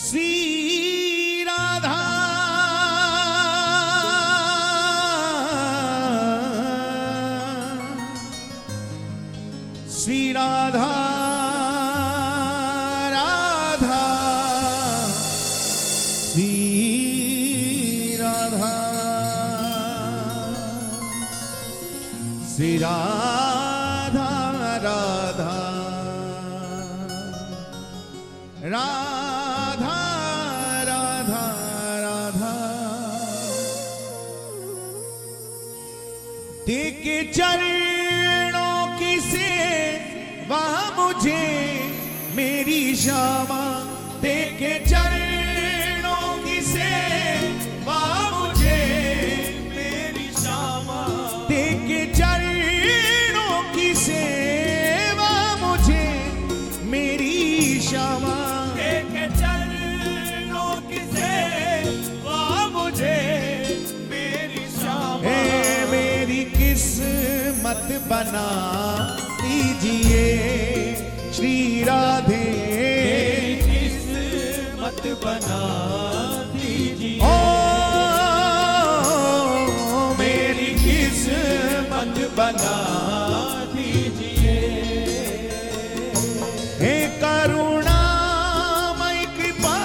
श्री राधा श्री राधा राधा श्री राधा श्री राधा राधा राधा राधा राधा देखे चरणों की सेवा मुझे मेरी श्यामा देखे चरणों की सेवा मुझे मेरी श्यामा देखे चरणों की सेवा मुझे मेरी श्यामा मत बना दीजिए श्री राधे मत बना दीजिए ओ मेरी किस्मत बना दीजिए हे करुणामय कृपा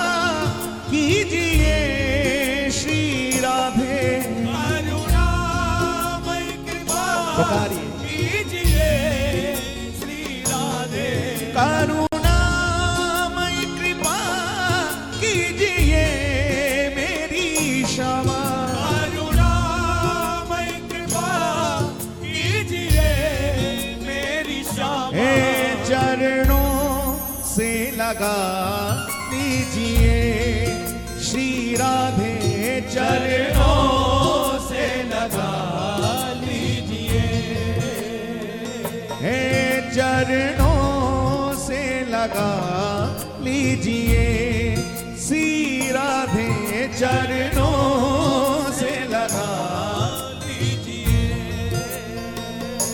कीजिए श्री राधे करुणामय कृपा कीजिए श्री राधे करुणामय कृपा कीजिए मेरी श्यामा करुणामय कृपा कीजिए मेरी श्यामा हे चरणों से लगा लीजिए श्री राधे चरणों से लगा लीजिए हे चरणों से लगा लीजिए श्री राधे चरणों से लगा लीजिए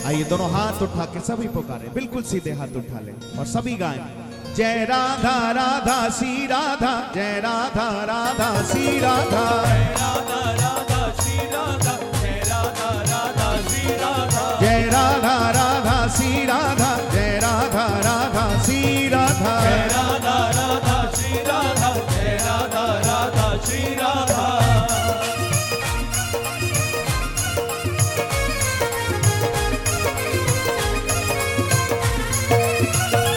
आइए दोनों हाथ उठा के सभी पुकारे बिल्कुल सीधे हाथ उठा ले और सभी गाएं जय राधा राधा श्री राधा जय राधा राधा श्री राधा राधा राधा श्री राधा जय राधा राधा श्री राधा जय राधा राधा श्री राधा जय राधा राधा श्री राधा जय राधा राधा श्री राधा जय राधा राधा श्री राधा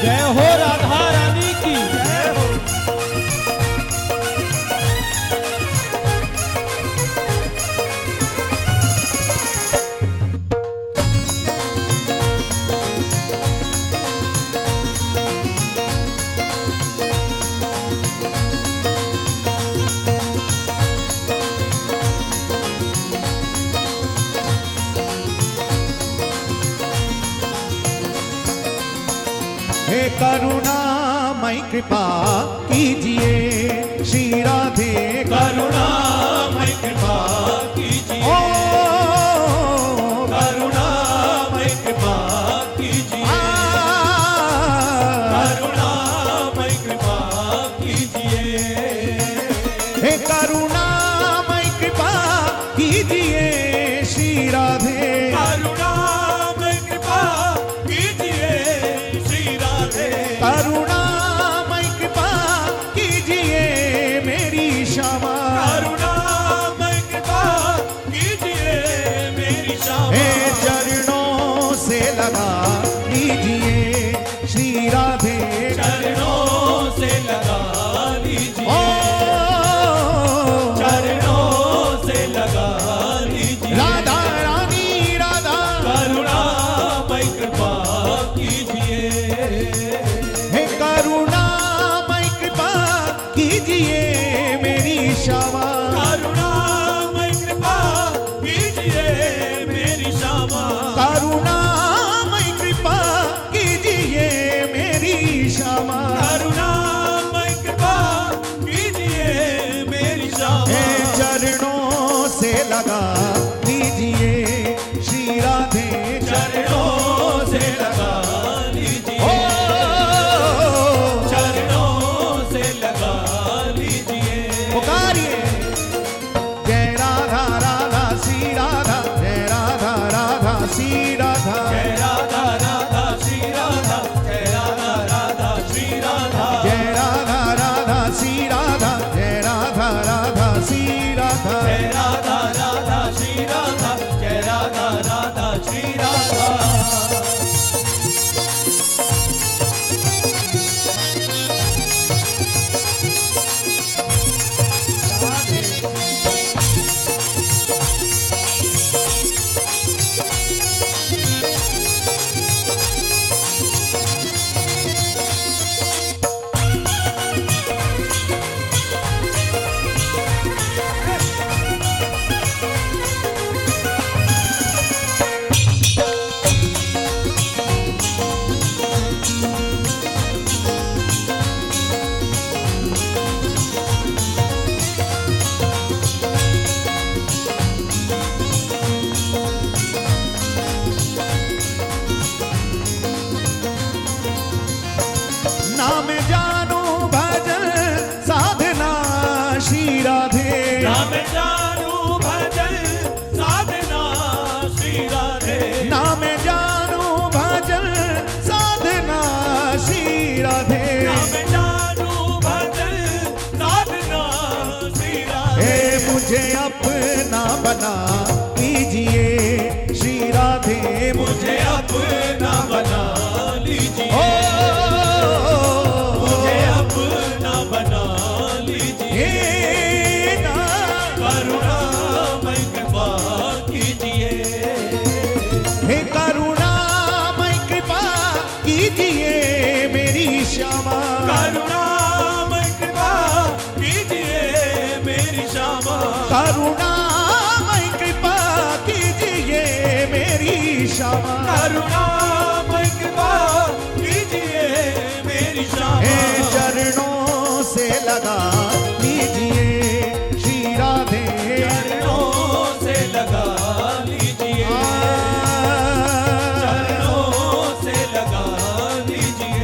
जय हो राधा रानी की जय हो हे करुणामय कृपा कीजिए श्री राधे करुणामय कृपा कीजिए ओ करुणामय कृपा कीजिए करुणामय कृपा कीजिए हे करुणामय कृपा कीजिए श्री राधे करुणामय कृपा कीजिए श्री राधे करुणामय कृपा कीजिए मेरी श्यामा करुणामय कृपा कीजिए मेरी श्यामा हे चरणों से लगा लीजिए श्री राधे चरणों से लगा लीजिए ओ चरणों से लगा लीजिए राधा रानी राधा करुणामय कृपा कीजिए हे करुणामय कृपा कीजिए मेरी श्यामा करुणामय कृपा कीजिए मेरी श्यामा करुणामय कृपा कीजिए मेरी श्यामा करुणामय कृपा कीजिए मेरी श्यामा हे चरणों से लगा लीजिए श्री राधे चरणों से लगा लीजिए ओ चरणों से लगा पुकारिए जय राधा राधा श्री राधा, जय राधा राधा श्री राधा, जय राधा राधा श्री राधा, जय राधा राधा श्री राधा, जय राधा राधा श्री राधा, जय राधा राधा श्री राधा, जय राधा राधा श्री राधा, जय राधा राधा श्री राधा। नाम जानू भजन साधना श्री राधे, नाम जानू भजन साधना श्री राधे, नाम जानू भजन साधना श्री राधे, नाम जानू भजन साधना श्री राधे। हे मुझे अपना बना लीजिए श्री राधे, मुझे अपना बना लीजिए, मुझे अपना बना लीजिए, करुणामय कृपा कीजिए, हे करुणामय कृपा कीजिए मेरी श्यामा, करुणामय कृपा कीजिए मेरी श्यामा, करुणामय कृपा कीजिए मेरी श्यामा, करुणामय कृपा कीजिए मेरी श्यामा। हे चरणों से लगा लीजिए श्री राधे, चरणों से लगा लीजिए, चरणों से लगा लीजिए।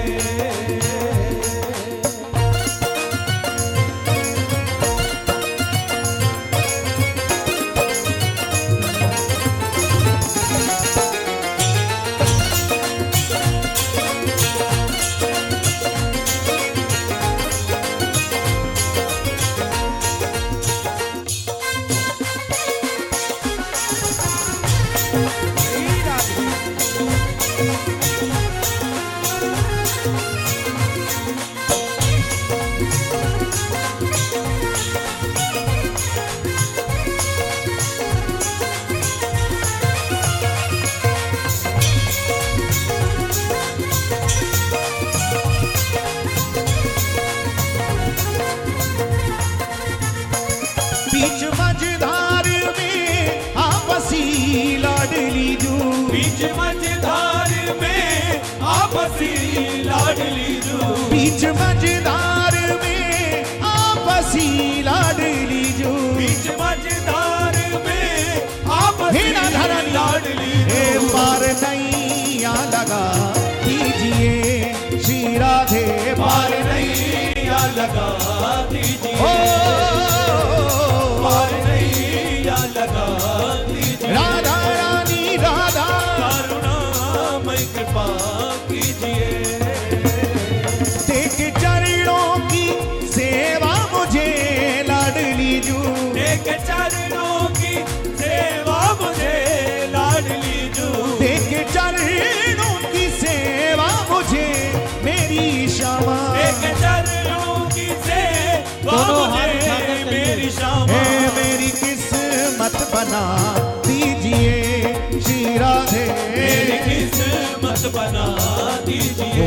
बीच मझधार में आपसी लाडली जू, बीच मझधार में आपसी लाडली जू, बीच मझधार में आपसी लाडली जू, बीच मझधार में आपसी हे राधारानी, लाडली हे जू, पार नैया लगा दीजिए श्री राधे, पार नैया लगा दीजिए, पार नैया लगा दीजिए, राधा रानी राधा, करुणामय कृपा कीजिए, देख चरणों की सेवा मुझे लाडली जू, एक चरणों की सेवा मुझे लाडली जू, देख चरणों की सेवा मुझे मेरी श्यामा, एक चरणों की सेवा मुझे मेरी श्यामा, हे मेरी किस्मत बना दीजिए श्री राधे, मेरी किस्मत बना दीजिए,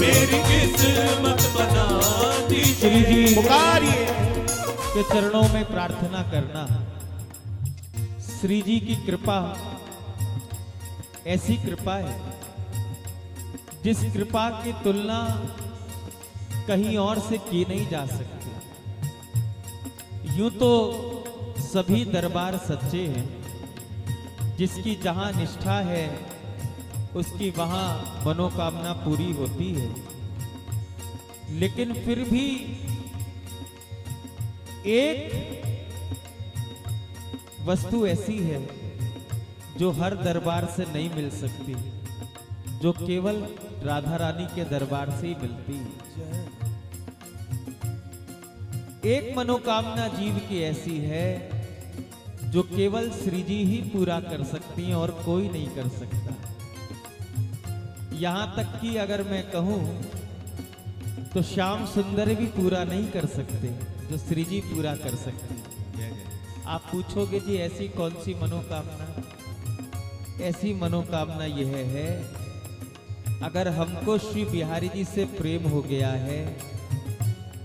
मेरी किस्मत बना दीजिए। पुकारिए के चरणों में प्रार्थना करना। श्री जी की कृपा ऐसी कृपा है जिस कृपा की तुलना कहीं और से की नहीं जा सकती। यूं तो सभी दरबार सच्चे हैं, जिसकी जहां निष्ठा है उसकी वहां मनोकामना पूरी होती है, लेकिन फिर भी एक वस्तु ऐसी है जो हर दरबार से नहीं मिल सकती, जो केवल राधा रानी के दरबार से ही मिलती है। एक मनोकामना जीव की ऐसी है जो केवल श्री जी ही पूरा कर सकती हैं और कोई नहीं कर सकता। यहां तक कि अगर मैं कहूं तो श्याम सुंदर भी पूरा नहीं कर सकते जो श्री जी पूरा कर सकते हैं। आप पूछोगे जी ऐसी कौन सी मनोकामना? ऐसी मनोकामना यह है, अगर हमको श्री बिहारी जी से प्रेम हो गया है,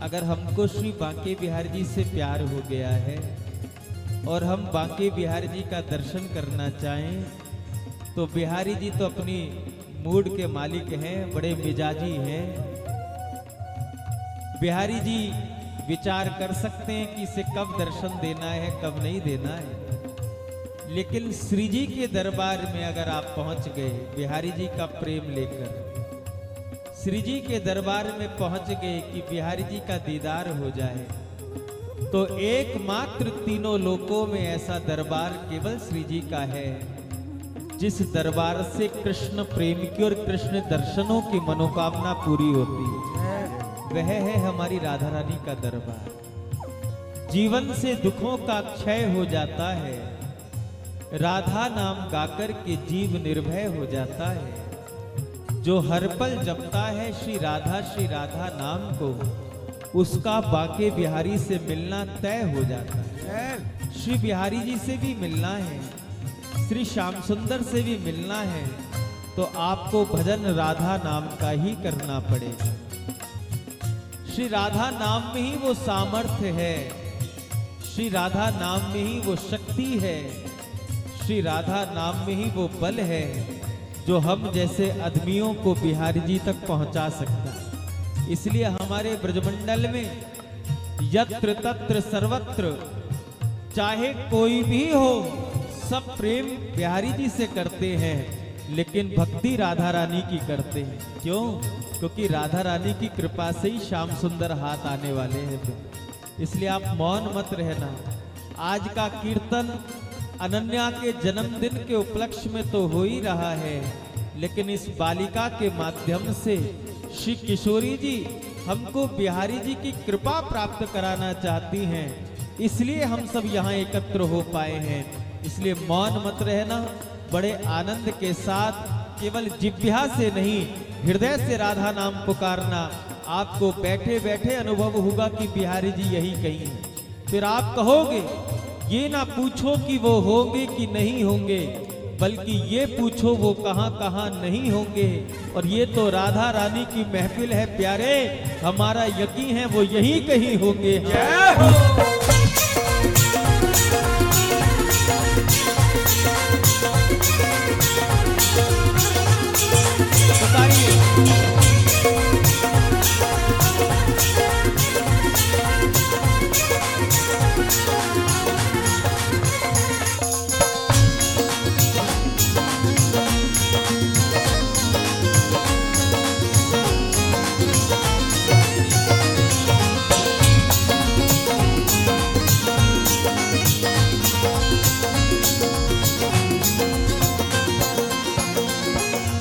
अगर हमको श्री बांके बिहारी जी से प्यार हो गया है और हम बांके बिहारी जी का दर्शन करना चाहें, तो बिहारी जी तो अपनी मूड के मालिक हैं, बड़े मिजाजी हैं। बिहारी जी विचार कर सकते हैं कि इसे कब दर्शन देना है, कब नहीं देना है। लेकिन श्री जी के दरबार में अगर आप पहुंच गए बिहारी जी का प्रेम लेकर, श्री जी के दरबार में पहुंच गए कि बिहारी जी का दीदार हो जाए, तो एकमात्र तीनों लोकों में ऐसा दरबार केवल श्री जी का है जिस दरबार से कृष्ण प्रेम की और कृष्ण दर्शनों की मनोकामना पूरी होती है। वह है हमारी राधा रानी का दरबार। जीवन से दुखों का क्षय हो जाता है, राधा नाम गाकर के जीव निर्भय हो जाता है। जो हर पल जपता है श्री राधा नाम को, उसका बांके बिहारी से मिलना तय हो जाता है। श्री बिहारी जी से भी मिलना है, श्री श्याम सुंदर से भी मिलना है, तो आपको भजन राधा नाम का ही करना पड़ेगा। श्री राधा नाम में ही वो सामर्थ्य है, श्री राधा नाम में ही वो शक्ति है, श्री राधा नाम में ही वो बल है जो हम जैसे आदमियों को बिहारी जी तक पहुंचा सकता है। इसलिए हमारे ब्रजमंडल में यत्र तत्र सर्वत्र चाहे कोई भी हो, सब प्रेम बिहारी जी से करते हैं, लेकिन भक्ति राधा रानी की करते हैं। क्यों? क्योंकि राधा रानी की कृपा से ही श्याम सुंदर हाथ आने वाले हैं। तो इसलिए आप मौन मत रहना। आज का कीर्तन अनन्या के जन्मदिन के उपलक्ष्य में तो हो ही रहा है, लेकिन इस बालिका के माध्यम से श्री किशोरी जी हमको बिहारी जी की कृपा प्राप्त कराना चाहती हैं, इसलिए हम सब यहाँ एकत्र हो पाए हैं। इसलिए मौन मत रहना, बड़े आनंद के साथ केवल जिह्वा से नहीं हृदय से राधा नाम पुकारना। आपको बैठे बैठे अनुभव होगा कि बिहारी जी यही कहीं हैं। फिर आप कहोगे, ये ना पूछो कि वो होंगे कि नहीं होंगे, बल्कि ये पूछो वो कहां कहां नहीं होंगे। और ये तो राधा रानी की महफिल है प्यारे, हमारा यकीन है वो यही कहीं होंगे।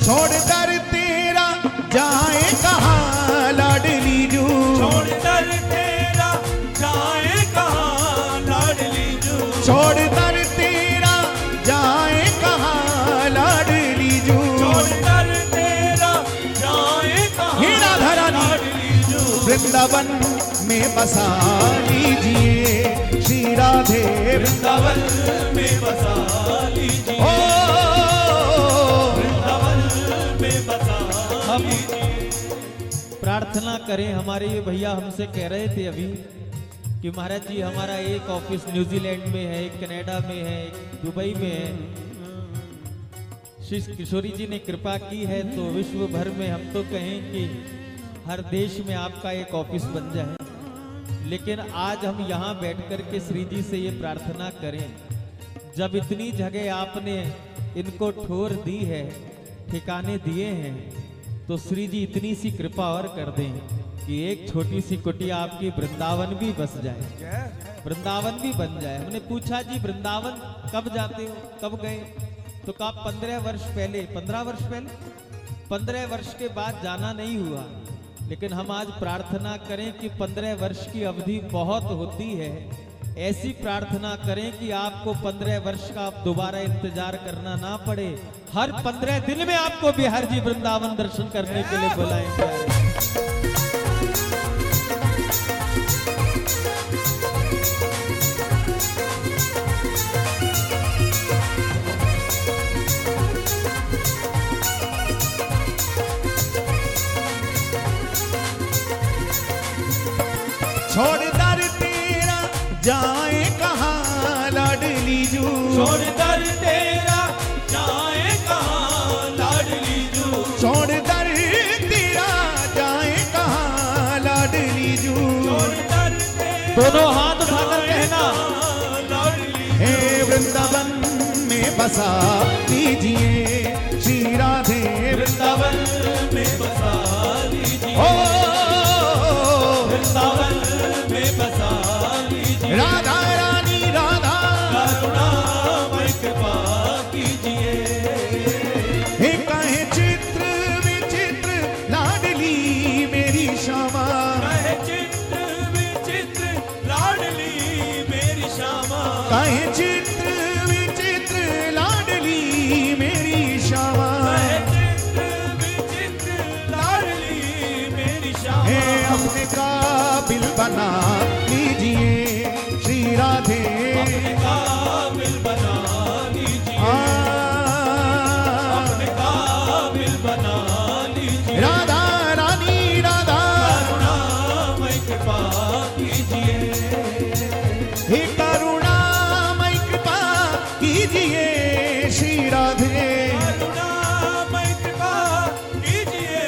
छोड़ कर तेरा जाए कहाँ लाडली जू, छोड़ कर तेरा जाए कहाँ लाडली जू, छोड़ कर तेरा जाए कहाँ लाडली जू, छोड़ कर तेरा जाए कहाँ हे राधा रानी लाडली जू, वृंदावन में बसा लीजिए श्री राधे, वृंदावन में बसा लीजिए, हम प्रार्थना करें। हमारे ये भैया हमसे कह रहे थे अभी कि महाराज जी हमारा एक ऑफिस न्यूजीलैंड में है, एक कनाडा में है, एक दुबई में है। श्री किशोरी जी ने कृपा की है तो विश्व भर में हम तो कहें कि हर देश में आपका एक ऑफिस बन जाए। लेकिन आज हम यहाँ बैठ कर के श्री जी से ये प्रार्थना करें, जब इतनी जगह आपने इनको ठोर दी है, ठिकाने दिए हैं, तो श्री जी इतनी सी कृपा और कर दें कि एक छोटी सी कुटिया आपकी वृंदावन भी बस जाए, वृंदावन भी बन जाए। हमने पूछा जी वृंदावन कब जाते हो, कब गए? तो कहा 15 वर्ष पहले। 15 वर्ष पहले, 15 वर्ष के बाद जाना नहीं हुआ। लेकिन हम आज प्रार्थना करें कि 15 वर्ष की अवधि बहुत होती है। ऐसी प्रार्थना करें कि आपको 15 वर्ष का आप दोबारा इंतजार करना ना पड़े। हर 15 दिन में आपको बिहार जी वृंदावन दर्शन करने के लिए बुलाएंगे। छोड़ दर तेरा जाए कहाँ लाडली जू, छोड़ दर तेरा जाए कहाँ लाडली जू, छोड़ दर तेरा जाए कहाँ लाडली जू। छोड़ दर तेरा दोनों हाथ उठाकर कहना, लाडली हे वृंदावन में बसा लीजिए श्री राधे, वृंदावन में बसा लीजिए, ओ वृंदावन में बसा लीजिए, राधा रानी राधा करुणामय कृपा कीजिए। हे कहे चित्र विचित्र लाडली मेरी श्यामा, कहे चित्र विचित्र लाडली मेरी श्यामा, कहे चित्र विचित्र लाडली मेरी श्यामा। कहे चित्र विचित्र लाडली मेरी श्यामा। हे अपने काबिल बना लीजिए श्री राधे, अपने काबिल बना लीजिए, अपने काबिल बना लीजिए, राधा रानी राधा करुणामय कृपा कीजिए। हे करुणामय कृपा कीजिए श्री राधे, करुणामय कृपा कीजिए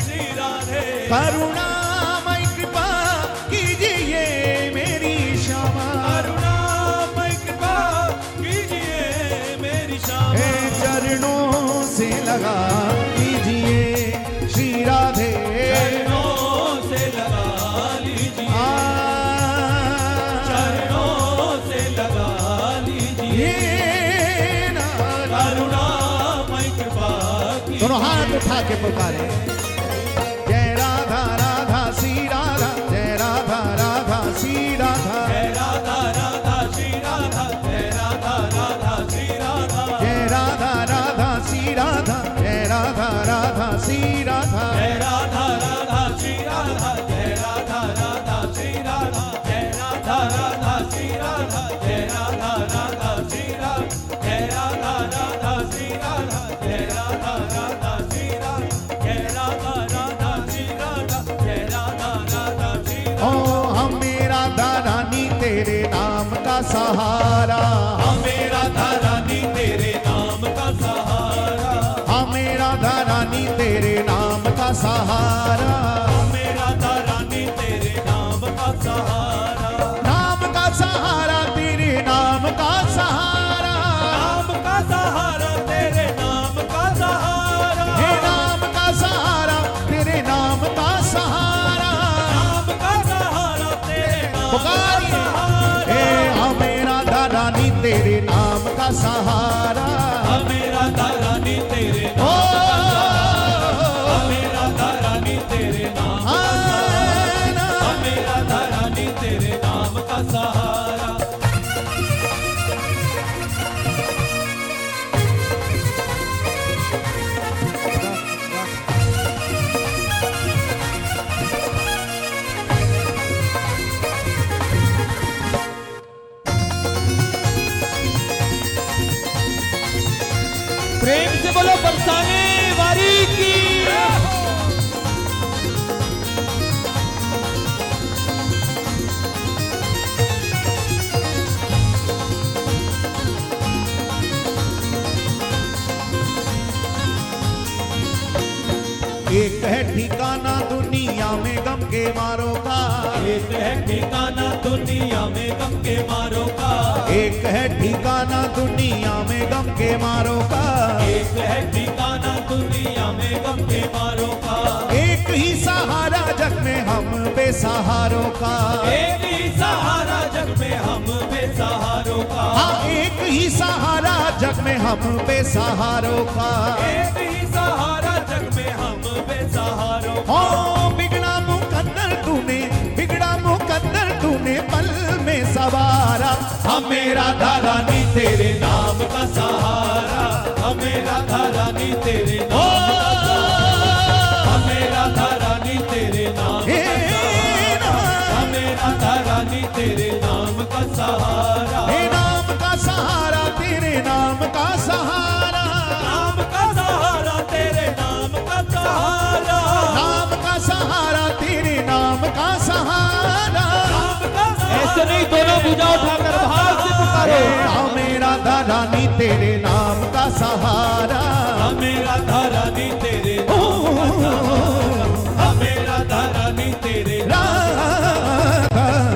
श्री राधे, करुणामय कृपा कीजिए मेरी श्यामा। करुणामय कृपा कीजिए मेरी श्यामा। हे चरणों से लगा लीजिए श्री राधे, चरणों से लगा लीजिए, चरणों से लगा लीजिए, ये नारा। करुणामय कृपा कीजिए। दोनों हाथ उठा के पुकारे, जय राधा राधा श्री राधा, जय राधा राधा श्री राधा, जय राधा राधा श्री राधा, जय राधा राधा श्री राधा, जय राधा राधा श्री राधा, जय राधा राधा श्री राधा, जय राधा राधा श्री राधा, जय राधा राधा श्री राधा, जय राधा राधा श्री राधा, जय राधा राधा श्री राधा, जय राधा राधा श्री राधा, जय राधा राधा श्री राधा, जय राधा राधा श्री राधा, जय राधा राधा श्री राधा। ओ हमें राधा रानी तेरे नाम का सहारा, हमें राधा रानी तेरे नाम का सहारा, हमें राधा रानी तेरे नाम का सहारा, हमें राधा रानी तेरे नाम का सहारा, नाम का सहारा तेरे नाम का सहारा, नाम का सहारा तेरे नाम का सहारा, हे नाम का सहारा तेरे नाम का सहारा। नाम का सहारा तेरे नाम का पुकारिए, सहारा, हे हमें राधा रानी तेरे नाम का सहारा, हमें राधा रानी तेरे ओ नाम, हमें राधा रानी तेरे नाम का सहारा, हमें राधा रानी तेरे नाम का सहारा। प्रेम से बोलो बरसाने वारी की। एक है ठिकाना दुनिया में गम के मारों का, एक है ठिकाना दुनिया में गम के मारों का, एक है ठिकाना दुनिया में गम के मारों का, एक है ठिकाना दुनिया में गम के मारों का, एक ही सहारा जग में हम बेसहारों का, एक ही सहारा जग में हम बेसहारों का, हाँ एक ही सहारा जग में हम बेसहारों का। एक ही सहारा जग में हम बेसहारों का। ओ बिगड़ा मुकद्दर तूने पल में सवारा, हमें राधा रानी तेरे नाम का सहारा, हमें राधा रानी तेरे नाम का सहारा, हमें राधा रानी तेरे नाम का सहारा, हमें राधा रानी तेरे नाम का सहारा, हे नाम का सहारा तेरे नाम का सहारा, नाम का सहारा तेरे नाम का सहारा, नाम का सहारा तेरे नाम का सहारा। नाम का सहारा ऐसे नहीं, दोनों भुजा उठाकर भाव से पुकारो। हमें राधा रानी तेरे नाम का सहारा, हमें राधा रानी तेरे नाम का सहारा, हमें राधा रानी तेरे राधा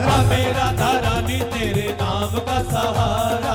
हमें राधा रानी तेरे नाम का सहारा।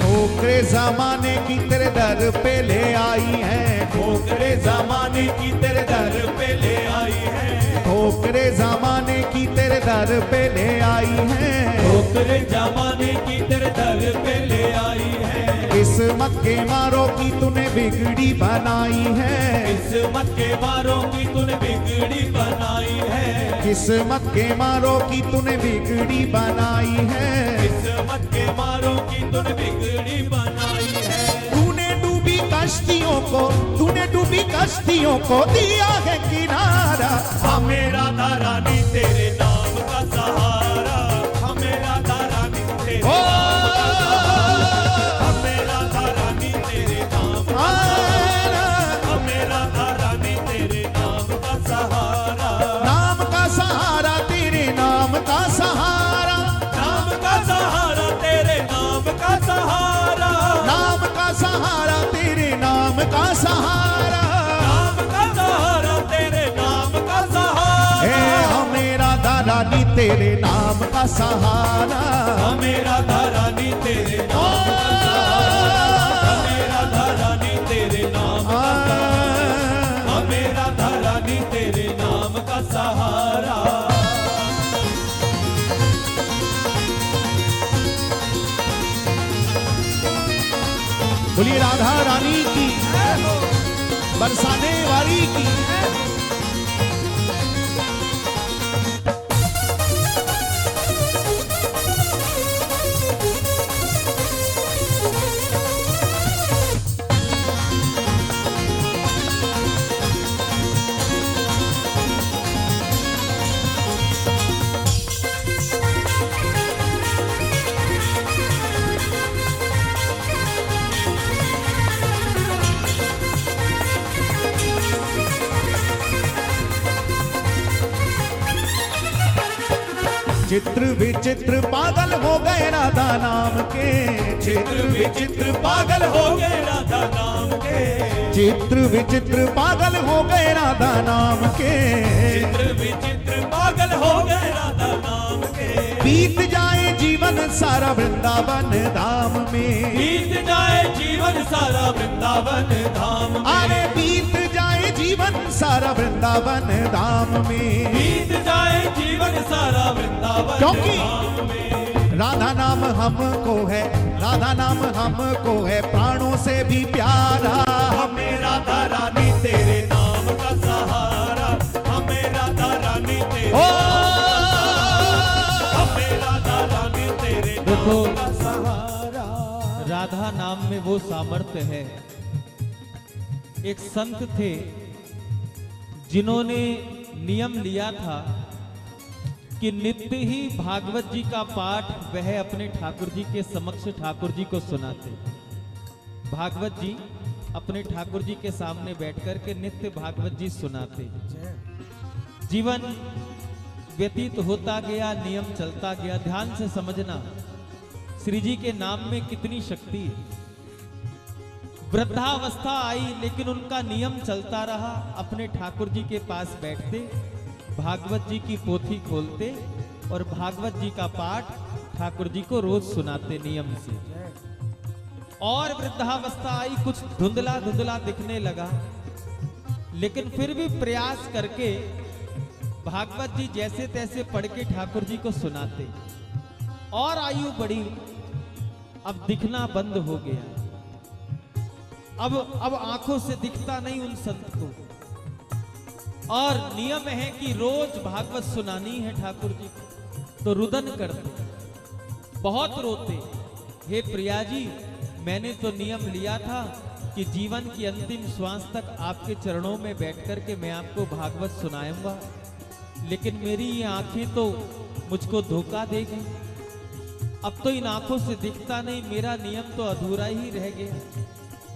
ठोकरे जमाने की तेरे दर पे ले आई है, ठोकरे जमाने की तेरे दर पे ले आई है, ठोकरे जमाने की तेरे दर पे ले आई है, ठोकरे जमाने की तेरे दर पे ले आई है, किस्मत के मारों की तूने बिगड़ी बनाई है, किस्मत के मारों की तूने बिगड़ी बनाई है, किस्मत के मारों की तूने बिगड़ी बनाई है, किस्मत के मारों की तूने बिगड़ी बनाई है, तूने डूबी कश्तियों को दिया है किनारा, हमें राधा रानी तेरे नाम का सहारा, हमें राधा रानी तेरे ओ हमें राधा रानी तेरे नाम का आरा, हमें राधा रानी तेरे नाम का सहारा, नाम का सहारा तेरे नाम का सहारा, नाम का सहारा तेरे नाम का सहारा, नाम का सहारा तेरे नाम का सहारा, नाम का सहारा तेरे नाम का सहारा, हे हमें राधा रानी तेरे नाम का सहारा, हमें राधा रानी तेरे नाम का सहारा, हमें राधा रानी तेरे नाम का सहारा, हमें राधा रानी तेरे नाम का सहारा। बोलिए राधा रानी की, बरसाने वाली की। चित्र विचित्र पागल हो गए राधा नाम के, चित्र विचित्र पागल हो गए राधा नाम के, चित्र विचित्र पागल हो गए राधा नाम के, चित्र विचित्र पागल हो गए राधा नाम के, बीत जाए जीवन सारा वृंदावन धाम में, बीत जाए जीवन सारा वृंदावन धाम में, अरे बीत जाए जीवन सारा वृंदावन धाम में, बीत जाए जीवन सारा वृंदावन क्योंकि धाम में, राधा नाम हमको है, राधा नाम हमको है प्राणों से भी प्यारा, हमें राधा रानी तेरे नाम का सहारा, हमें राधा रानी तेरे ओ हमें राधा रानी तेरे देखो, नाम का सहारा। राधा नाम में वो सामर्थ्य है एक संत थे जिन्होंने नियम लिया था कि नित्य ही भागवत जी का पाठ वह अपने ठाकुर जी के समक्ष ठाकुर जी को सुनाते। भागवत जी अपने ठाकुर जी के सामने बैठकर के नित्य भागवत जी सुनाते। जीवन व्यतीत होता गया, नियम चलता गया। ध्यान से समझना, श्री जी के नाम में कितनी शक्ति है। वृद्धावस्था आई लेकिन उनका नियम चलता रहा। अपने ठाकुर जी के पास बैठते, भागवत जी की पोथी खोलते और भागवत जी का पाठ ठाकुर जी को रोज सुनाते नियम से। और वृद्धावस्था आई, कुछ धुंधला धुंधला दिखने लगा, लेकिन फिर भी प्रयास करके भागवत जी जैसे तैसे पढ़ के ठाकुर जी को सुनाते। और आयु बढ़ी, अब दिखना बंद हो गया। अब आंखों से दिखता नहीं उन संत को। और नियम है कि रोज भागवत सुनानी है ठाकुर जी को, तो रुदन करते, बहुत रोते। हे प्रिया जी, मैंने तो नियम लिया था कि जीवन की अंतिम श्वास तक आपके चरणों में बैठकर के मैं आपको भागवत सुनाऊंगा, लेकिन मेरी ये आंखें तो मुझको धोखा देगी। अब तो इन आंखों से दिखता नहीं, मेरा नियम तो अधूरा ही रह गया।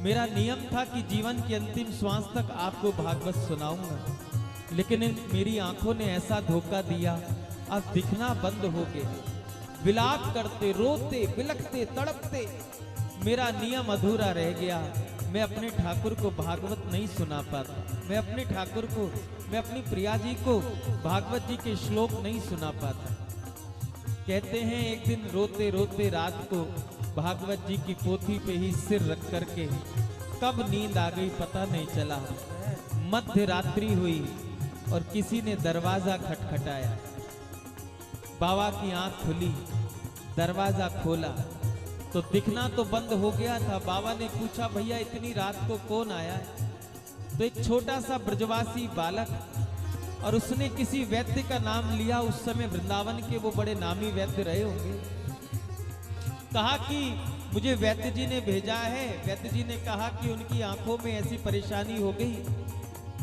मेरा नियम था कि जीवन की अंतिम श्वास तक आपको भागवत सुनाऊंगा, लेकिन मेरी आंखों ने ऐसा धोखा दिया, अब दिखना बंद हो गया। विलाप करते, रोते, बिलखते, तड़पते, मेरा नियम अधूरा रह गया। मैं अपने ठाकुर को भागवत नहीं सुना पाता, मैं अपने ठाकुर को, मैं अपनी प्रिया जी को भागवत जी के श्लोक नहीं सुना पाता। कहते हैं एक दिन रोते रोते रात को भागवत जी की पोथी पे ही सिर रख करके कब नींद आ गई पता नहीं चला। मध्य रात्रि हुई और किसी ने दरवाजा खटखटाया। बाबा की आंख खुली, दरवाजा खोला तो दिखना तो बंद हो गया था। बाबा ने पूछा, भैया इतनी रात को कौन आया है? तो एक छोटा सा ब्रजवासी बालक, और उसने किसी वैद्य का नाम लिया। उस समय वृंदावन के वो बड़े नामी वैद्य रहे होंगे। कहा कि मुझे वैद्य जी ने भेजा है। वैद्य जी ने कहा कि उनकी आंखों में ऐसी परेशानी हो गई,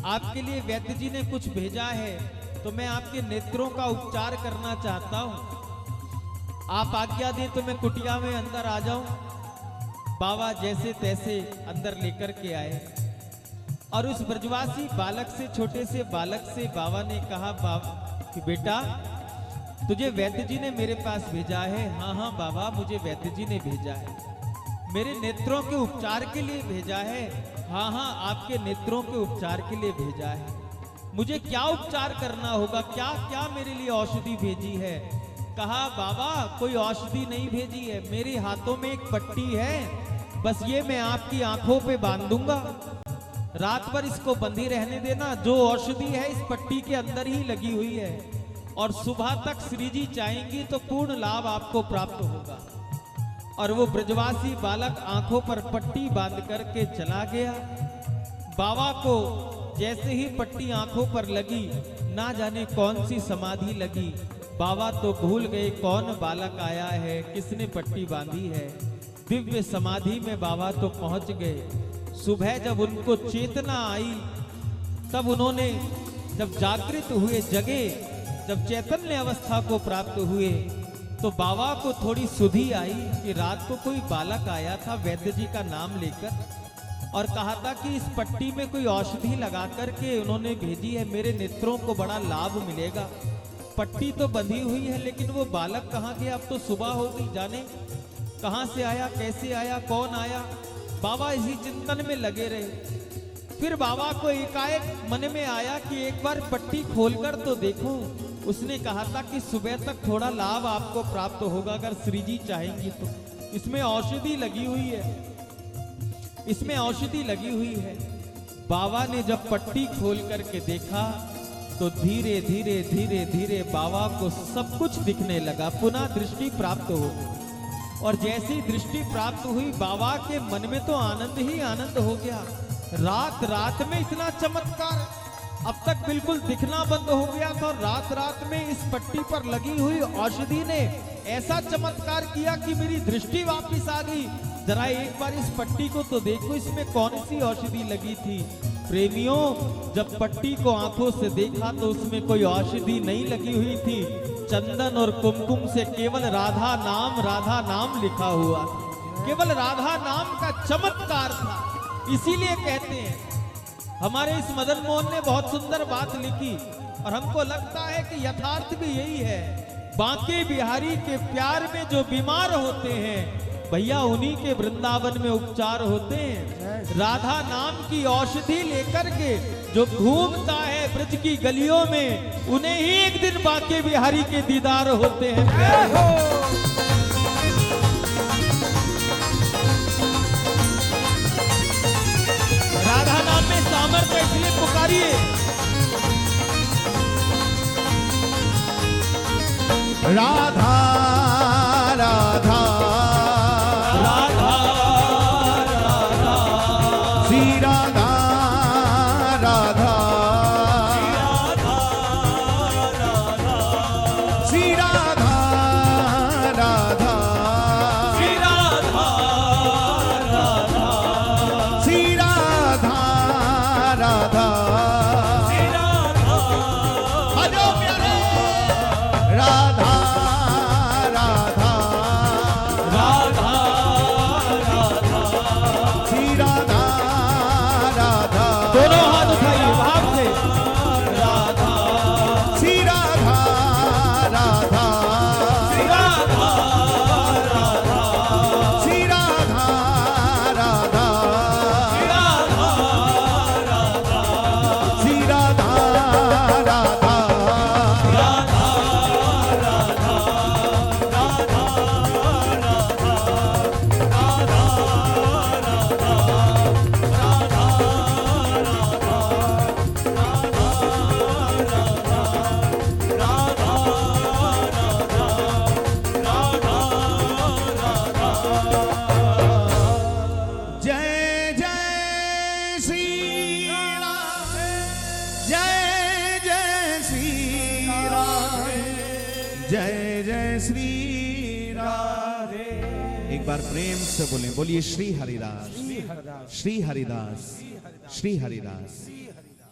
आपके लिए वैद्य जी ने कुछ भेजा है, तो मैं आपके नेत्रों का उपचार करना चाहता हूं। आप आज्ञा दें तो मैं कुटिया में अंदर आ जाऊं। बाबा जैसे तैसे अंदर लेकर के आए और उस ब्रजवासी बालक से, छोटे से बालक से बाबा ने कहा, कि बेटा तुझे वैद्य जी ने मेरे पास भेजा है। हाँ हाँ बाबा, मुझे वैद्य जी ने भेजा है, मेरे नेत्रों के उपचार के लिए भेजा है। हाँ हाँ, आपके नेत्रों के उपचार के लिए भेजा है। मुझे क्या उपचार करना होगा, क्या क्या मेरे लिए औषधि भेजी है? कहा, बाबा कोई औषधि नहीं भेजी है, मेरे हाथों में एक पट्टी है, बस ये मैं आपकी आंखों पे बांध दूंगा, रात भर इसको बंधी रहने देना। जो औषधि है इस पट्टी के अंदर ही लगी हुई है, और सुबह तक श्री जी चाहेंगी तो पूर्ण लाभ आपको प्राप्त होगा। और वो ब्रजवासी बालक आंखों पर पट्टी बांध करके चला गया। बाबा को जैसे ही पट्टी आंखों पर लगी, ना जाने कौन सी समाधि लगी। बाबा तो भूल गए कौन बालक आया है, किसने पट्टी बांधी है। दिव्य समाधि में बाबा तो पहुंच गए। सुबह जब उनको चेतना आई, तब उन्होंने जब जागृत हुए, जगे, जब चैतन्य अवस्था को प्राप्त हुए, तो बाबा को थोड़ी सुधि आई कि रात को कोई बालक आया था वैद्य जी का नाम लेकर, और कहा था कि इस पट्टी में कोई औषधि लगा करके उन्होंने भेजी है, मेरे नेत्रों को बड़ा लाभ मिलेगा। पट्टी तो बंधी हुई है, लेकिन वो बालक कहाँ गया? अब तो सुबह हो गई, जाने कहाँ से आया, कैसे आया, कौन आया। बाबा इसी चिंतन में लगे रहे। फिर बाबा को एकाएक मन में आया कि एक बार पट्टी खोलकर तो देखूं। उसने कहा था कि सुबह तक थोड़ा लाभ आपको प्राप्त होगा अगर श्री जी चाहेंगी तो। इसमें औषधि लगी हुई है, इसमें औषधि लगी हुई है। बाबा ने जब पट्टी खोल करके देखा तो धीरे धीरे धीरे धीरे बाबा को सब कुछ दिखने लगा, पुनः दृष्टि प्राप्त हो गई। और जैसी दृष्टि प्राप्त हुई, बाबा के मन में तो आनंद ही आनंद हो गया। रात रात में इतना चमत्कार, अब तक बिल्कुल दिखना बंद हो गया था, और रात रात में इस पट्टी पर लगी हुई औषधि ने ऐसा चमत्कार किया कि मेरी दृष्टि वापस आ गई। जरा एक बार इस पट्टी को तो देखो, इसमें कौन सी औषधि लगी थी। प्रेमियों, जब पट्टी को आंखों से देखा तो उसमें कोई औषधि नहीं लगी हुई थी। चंदन और कुमकुम से केवल राधा नाम लिखा हुआ था। केवल राधा नाम का चमत्कार था। इसीलिए कहते हैं, हमारे इस मदन मोहन ने बहुत सुंदर बात लिखी और हमको लगता है कि यथार्थ भी यही है। बांके बिहारी के प्यार में जो बीमार होते हैं भैया, उन्हीं के वृंदावन में उपचार होते हैं। राधा नाम की औषधि लेकर के जो घूमता है ब्रज की गलियों में, उन्हें ही एक दिन बांके बिहारी के दीदार होते हैं। राधा नाम में सामर्थ्य, इसलिए पुकारिए। राधा राधा राधा राधा श्री राधा राधा श्री राधा राधा श्री राधा राधा श्री राधा राधा श्री राधा आ जाओ प्यारे। राधा राधा राधा राधा श्री राधा राधा दोनों हाथ उठाइए भाव से। राधा श्री राधा राधा श्री राधा राधा श्री राधा राधा श्री राधा राधा श्री राधा राधा जय जय श्री राम, जय जय श्री राम, जय जय श्री राम। एक बार प्रेम से बोलें, बोलिए श्री हरिदास, श्री हरिदास, श्री हरिदास।